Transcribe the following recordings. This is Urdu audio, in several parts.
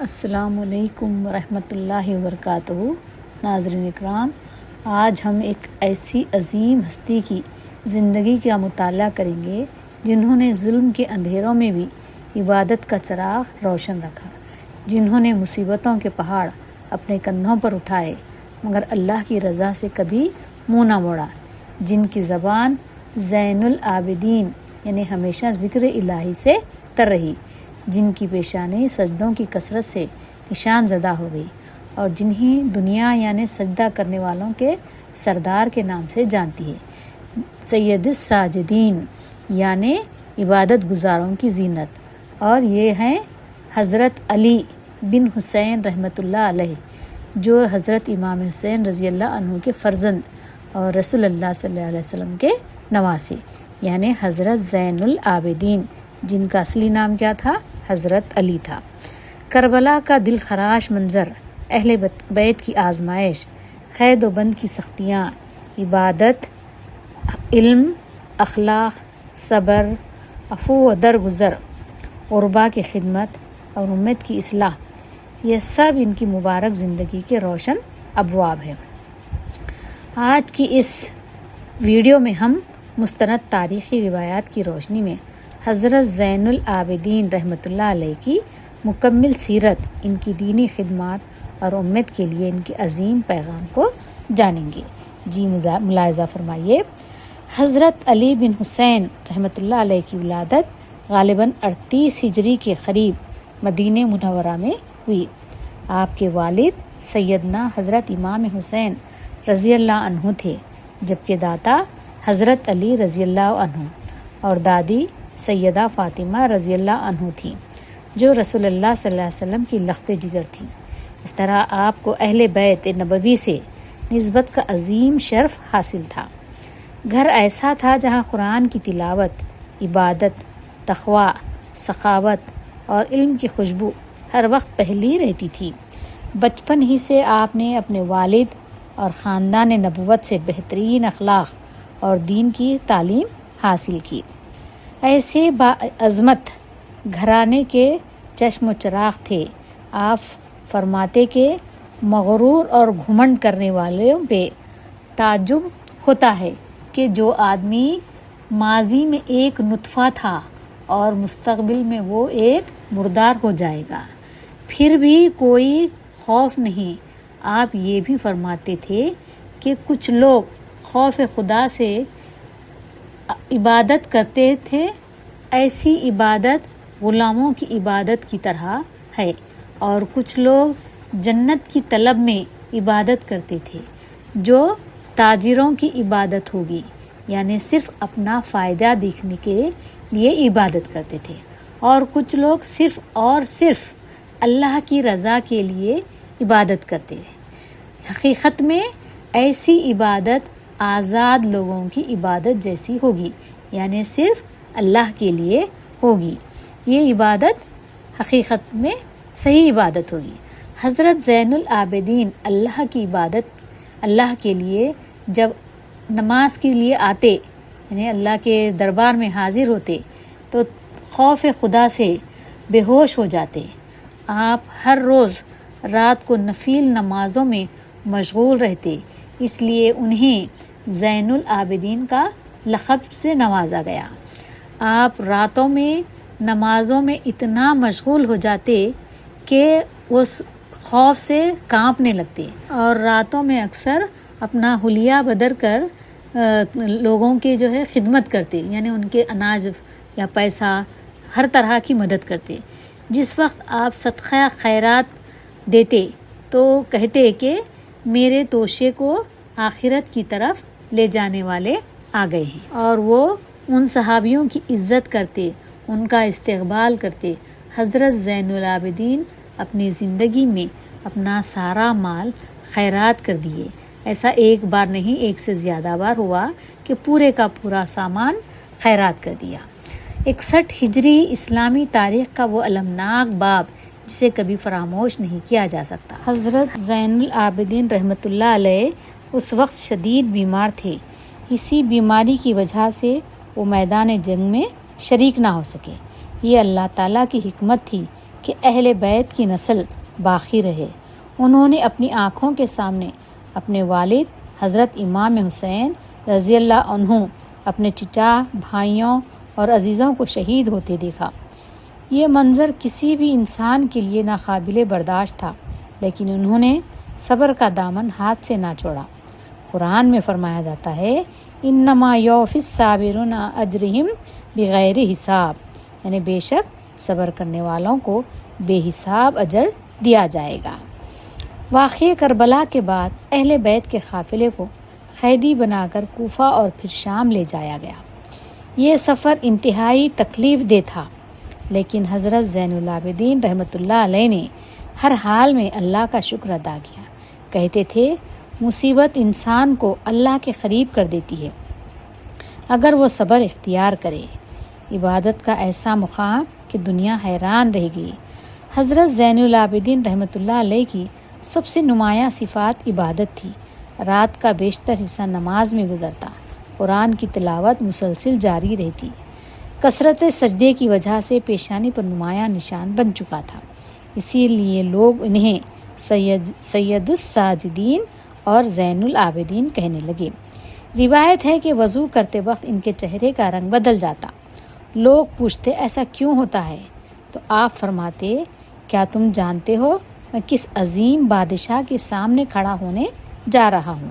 السلام علیکم ورحمۃ اللہ وبرکاتہ۔ ناظرین اکرام، آج ہم ایک ایسی عظیم ہستی کی زندگی کا مطالعہ کریں گے جنہوں نے ظلم کے اندھیروں میں بھی عبادت کا چراغ روشن رکھا، جنہوں نے مصیبتوں کے پہاڑ اپنے کندھوں پر اٹھائے مگر اللہ کی رضا سے کبھی منہ نہ موڑا، جن کی زبان زین العابدین یعنی ہمیشہ ذکر الہی سے تر رہی، جن کی پیشانی سجدوں کی کثرت سے نشان زدہ ہو گئی اور جنہیں دنیا یعنی سجدہ کرنے والوں کے سردار کے نام سے جانتی ہے، سید الساجدین یعنی عبادت گزاروں کی زینت، اور یہ ہیں حضرت علی بن حسین رحمۃ اللہ علیہ، جو حضرت امام حسین رضی اللہ عنہ کے فرزند اور رسول اللہ صلی اللہ علیہ وسلم کے نواسے، یعنی حضرت زین العابدین، جن کا اصلی نام کیا تھا؟ حضرت علی تھا۔ کربلا کا دل خراش منظر، اہل بیت کی آزمائش، قید و بند کی سختیاں، عبادت، علم، اخلاق، صبر، عفو و درگزر، غربا کی خدمت اور امت کی اصلاح، یہ سب ان کی مبارک زندگی کے روشن ابواب ہیں۔ آج کی اس ویڈیو میں ہم مستند تاریخی روایات کی روشنی میں حضرت زین العابدین رحمۃ اللہ علیہ کی مکمل سیرت، ان کی دینی خدمات اور امت کے لیے ان کے عظیم پیغام کو جانیں گے۔ جی ملاحظہ فرمائیے، حضرت علی بن حسین رحمۃ اللہ علیہ کی ولادت غالباً 38 ہجری کے قریب مدینہ منورہ میں ہوئی۔ آپ کے والد سیدنا حضرت امام حسین رضی اللہ عنہ تھے، جبکہ داتا حضرت علی رضی اللہ عنہ اور دادی سیدہ فاطمہ رضی اللہ عنہ تھیں، جو رسول اللہ صلی اللہ علیہ وسلم کی لخت جگر تھیں۔ اس طرح آپ کو اہل بیت نبوی سے نسبت کا عظیم شرف حاصل تھا۔ گھر ایسا تھا جہاں قرآن کی تلاوت، عبادت، تقویٰ، سخاوت اور علم کی خوشبو ہر وقت پھیلی رہتی تھی۔ بچپن ہی سے آپ نے اپنے والد اور خاندان نبوت سے بہترین اخلاق اور دین کی تعلیم حاصل کی۔ ایسے باعظمت گھرانے کے چشم و چراغ تھے۔ آپ فرماتے کہ مغرور اور گھمنڈ کرنے والوں پہ تعجب ہوتا ہے کہ جو آدمی ماضی میں ایک نطفہ تھا اور مستقبل میں وہ ایک مردار ہو جائے گا، پھر بھی کوئی خوف نہیں۔ آپ یہ بھی فرماتے تھے کہ کچھ لوگ خوف خدا سے عبادت کرتے تھے، ایسی عبادت غلاموں کی عبادت کی طرح ہے، اور کچھ لوگ جنت کی طلب میں عبادت کرتے تھے جو تاجروں کی عبادت ہوگی، یعنی صرف اپنا فائدہ دیکھنے کے لیے عبادت کرتے تھے، اور کچھ لوگ صرف اور صرف اللہ کی رضا کے لیے عبادت کرتے ہیں۔ حقیقت میں ایسی عبادت آزاد لوگوں کی عبادت جیسی ہوگی، یعنی صرف اللہ کے لیے ہوگی۔ یہ عبادت حقیقت میں صحیح عبادت ہوگی۔ حضرت زین العابدین اللہ کی عبادت، اللہ کے لیے جب نماز کے لیے آتے، یعنی اللہ کے دربار میں حاضر ہوتے، تو خوف خدا سے بے ہوش ہو جاتے۔ آپ ہر روز رات کو نفل نمازوں میں مشغول رہتے، اس لیے انہیں زین العابدین کا لقب سے نوازا گیا۔ آپ راتوں میں نمازوں میں اتنا مشغول ہو جاتے کہ وہ خوف سے کانپنے لگتے، اور راتوں میں اکثر اپنا حلیہ بدر کر لوگوں کے خدمت کرتے، یعنی ان کے اناج یا پیسہ ہر طرح کی مدد کرتے۔ جس وقت آپ صدقہ خیرات دیتے تو کہتے کہ میرے توشے کو آخرت کی طرف لے جانے والے آ گئے ہیں، اور وہ ان صحابیوں کی عزت کرتے، ان کا استقبال کرتے۔ حضرت زین العابدین اپنی زندگی میں اپنا سارا مال خیرات کر دیے۔ ایسا ایک بار نہیں، ایک سے زیادہ بار ہوا کہ پورے کا پورا سامان خیرات کر دیا۔ 61 ہجری اسلامی تاریخ کا وہ المناک باب جسے کبھی فراموش نہیں کیا جا سکتا۔ حضرت زین العابدین رحمۃ اللہ علیہ اس وقت شدید بیمار تھے۔ اسی بیماری کی وجہ سے وہ میدان جنگ میں شریک نہ ہو سکے۔ یہ اللہ تعالیٰ کی حکمت تھی کہ اہل بیت کی نسل باقی رہے۔ انہوں نے اپنی آنکھوں کے سامنے اپنے والد حضرت امام حسین رضی اللہ عنہ اپنے چچا، بھائیوں اور عزیزوں کو شہید ہوتے دیکھا۔ یہ منظر کسی بھی انسان کے لیے ناقابل برداشت تھا، لیکن انہوں نے صبر کا دامن ہاتھ سے نہ چھوڑا۔ قرآن میں فرمایا جاتا ہے انما یوفی الصابرون اجرہم بغیر حساب، یعنی بے شک صبر کرنے والوں کو بے حساب اجر دیا جائے گا۔ واقعہ کربلا کے بعد اہل بیت کے قافلے کو قیدی بنا کر کوفہ اور پھر شام لے جایا گیا۔ یہ سفر انتہائی تکلیف دہ تھا، لیکن حضرت زین العابدین رحمۃ اللہ علیہ نے ہر حال میں اللہ کا شکر ادا کیا۔ کہتے تھے مصیبت انسان کو اللہ کے قریب کر دیتی ہے اگر وہ صبر اختیار کرے۔ عبادت کا ایسا مقام کہ دنیا حیران رہ گئی۔ حضرت زین العابدین رحمۃ اللہ علیہ کی سب سے نمایاں صفات عبادت تھی۔ رات کا بیشتر حصہ نماز میں گزرتا، قرآن کی تلاوت مسلسل جاری رہتی۔ کثرت سجدے کی وجہ سے پیشانی پر نمایاں نشان بن چکا تھا، اسی لیے لوگ انہیں سید الساجدین اور زین العابدین کہنے لگے۔ روایت ہے کہ وضو کرتے وقت ان کے چہرے کا رنگ بدل جاتا۔ لوگ پوچھتے ایسا کیوں ہوتا ہے؟ تو آپ فرماتے کیا تم جانتے ہو میں کس عظیم بادشاہ کے سامنے کھڑا ہونے جا رہا ہوں؟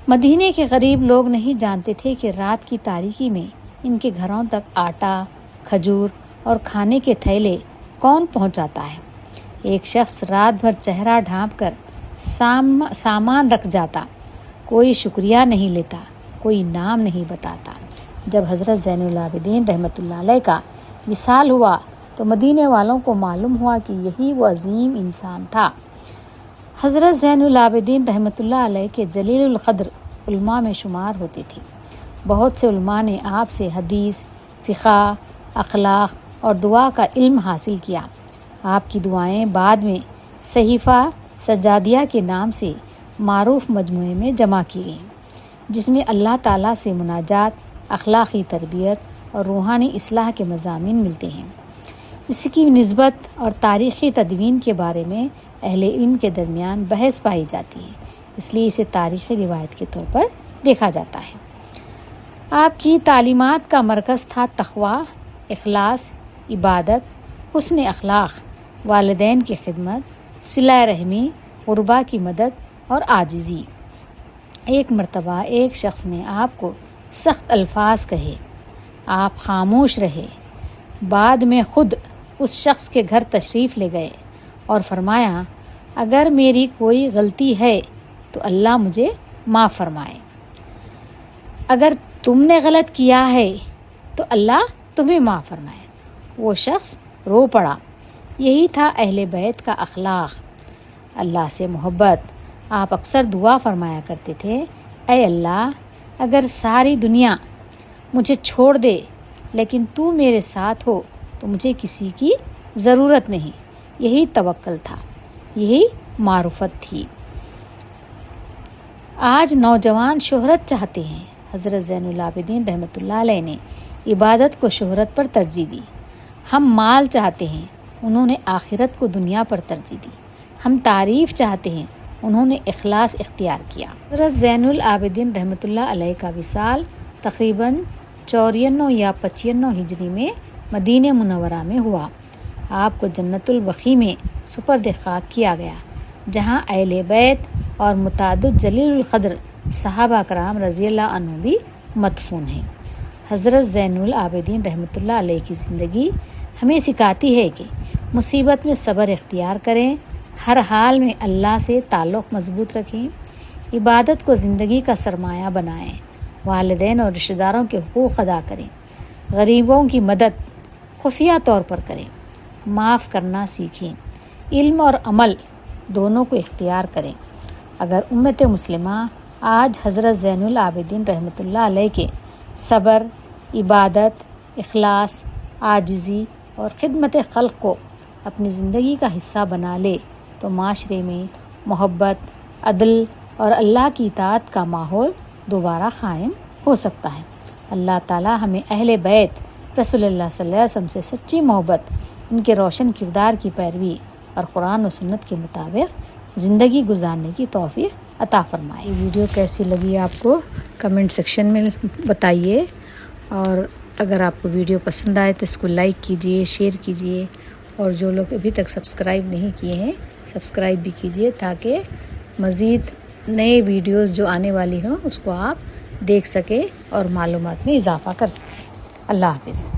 مدینے کے غریب لوگ نہیں جانتے تھے کہ رات کی تاریکی میں ان کے گھروں تک آٹا، کھجور اور کھانے کے تھیلے کون پہنچاتا ہے۔ ایک شخص رات بھر چہرہ ڈھانپ کر سامان رکھ جاتا، کوئی شکریہ نہیں لیتا، کوئی نام نہیں بتاتا۔ جب حضرت زین العابدین رحمۃ اللہ علیہ کا وصال ہوا تو مدینے والوں کو معلوم ہوا کہ یہی وہ عظیم انسان تھا۔ حضرت زین العابدین رحمۃ اللہ علیہ کے جلیل القدر علماء میں شمار ہوتے تھے۔ بہت سے علماء نے آپ سے حدیث، فقہ، اخلاق اور دعا کا علم حاصل کیا۔ آپ کی دعائیں بعد میں صحیفہ سجادیہ کے نام سے معروف مجموعے میں جمع کی گئیں، جس میں اللہ تعالیٰ سے مناجات، اخلاقی تربیت اور روحانی اصلاح کے مضامین ملتے ہیں۔ اس کی نسبت اور تاریخی تدوین کے بارے میں اہل علم کے درمیان بحث پائی جاتی ہے، اس لیے اسے تاریخی روایت کے طور پر دیکھا جاتا ہے۔ آپ کی تعلیمات کا مرکز تھا تقویٰ، اخلاص، عبادت، حسن اخلاق، والدین کی خدمت، صلہ رحمی، غربا کی مدد اور عاجزی۔ ایک مرتبہ ایک شخص نے آپ کو سخت الفاظ کہے، آپ خاموش رہے۔ بعد میں خود اس شخص کے گھر تشریف لے گئے اور فرمایا اگر میری کوئی غلطی ہے تو اللہ مجھے معاف فرمائے، اگر تم نے غلط کیا ہے تو اللہ تمہیں معاف فرمائے۔ وہ شخص رو پڑا۔ یہی تھا اہل بیت کا اخلاق، اللہ سے محبت۔ آپ اکثر دعا فرمایا کرتے تھے، اے اللہ اگر ساری دنیا مجھے چھوڑ دے لیکن تو میرے ساتھ ہو تو مجھے کسی کی ضرورت نہیں۔ یہی توکل تھا، یہی معرفت تھی۔ آج نوجوان شہرت چاہتے ہیں، حضرت زین العابدین رحمۃ اللہ علیہ نے عبادت کو شہرت پر ترجیح دی۔ ہم مال چاہتے ہیں، انہوں نے آخرت کو دنیا پر ترجیح دی۔ ہم تعریف چاہتے ہیں، انہوں نے اخلاص اختیار کیا۔ حضرت زین العابدین رحمۃ اللہ علیہ کا وصال تقریباً 94 یا 95 ہجری میں مدینہ منورہ میں ہوا۔ آپ کو جنت البقیع میں سپرد خاک کیا گیا، جہاں اہل بیت اور متعدد جلیل القدر صحابہ کرام رضی اللہ عنہ بھی مدفون ہیں۔ حضرت زین العابدین رحمۃ اللہ علیہ کی زندگی ہمیں سکھاتی ہے کہ مصیبت میں صبر اختیار کریں، ہر حال میں اللہ سے تعلق مضبوط رکھیں، عبادت کو زندگی کا سرمایہ بنائیں، والدین اور رشتہ داروں کے حقوق ادا کریں، غریبوں کی مدد خفیہ طور پر کریں، معاف کرنا سیکھیں، علم اور عمل دونوں کو اختیار کریں۔ اگر امت مسلمہ آج حضرت زین العابدین رحمۃ اللہ علیہ کے صبر، عبادت، اخلاص، عاجزی اور خدمت خلق کو اپنی زندگی کا حصہ بنا لے تو معاشرے میں محبت، عدل اور اللہ کی اطاعت کا ماحول دوبارہ قائم ہو سکتا ہے۔ اللہ تعالی ہمیں اہل بیت رسول اللہ صلی اللہ علیہ وسلم سے سچی محبت، ان کے روشن کردار کی پیروی اور قرآن و سنت کے مطابق زندگی گزارنے کی توفیق عطا فرمائے۔ یہ ویڈیو کیسی لگی آپ کو کمنٹ سیکشن میں بتائیے، اور اگر آپ کو ویڈیو پسند آئے تو اس کو لائک کیجئے، شیئر کیجئے، اور جو لوگ ابھی تک سبسکرائب نہیں کیے ہیں سبسکرائب بھی کیجئے، تاکہ مزید نئے ویڈیوز جو آنے والی ہوں اس کو آپ دیکھ سکیں اور معلومات میں اضافہ کر سکیں۔ اللہ حافظ۔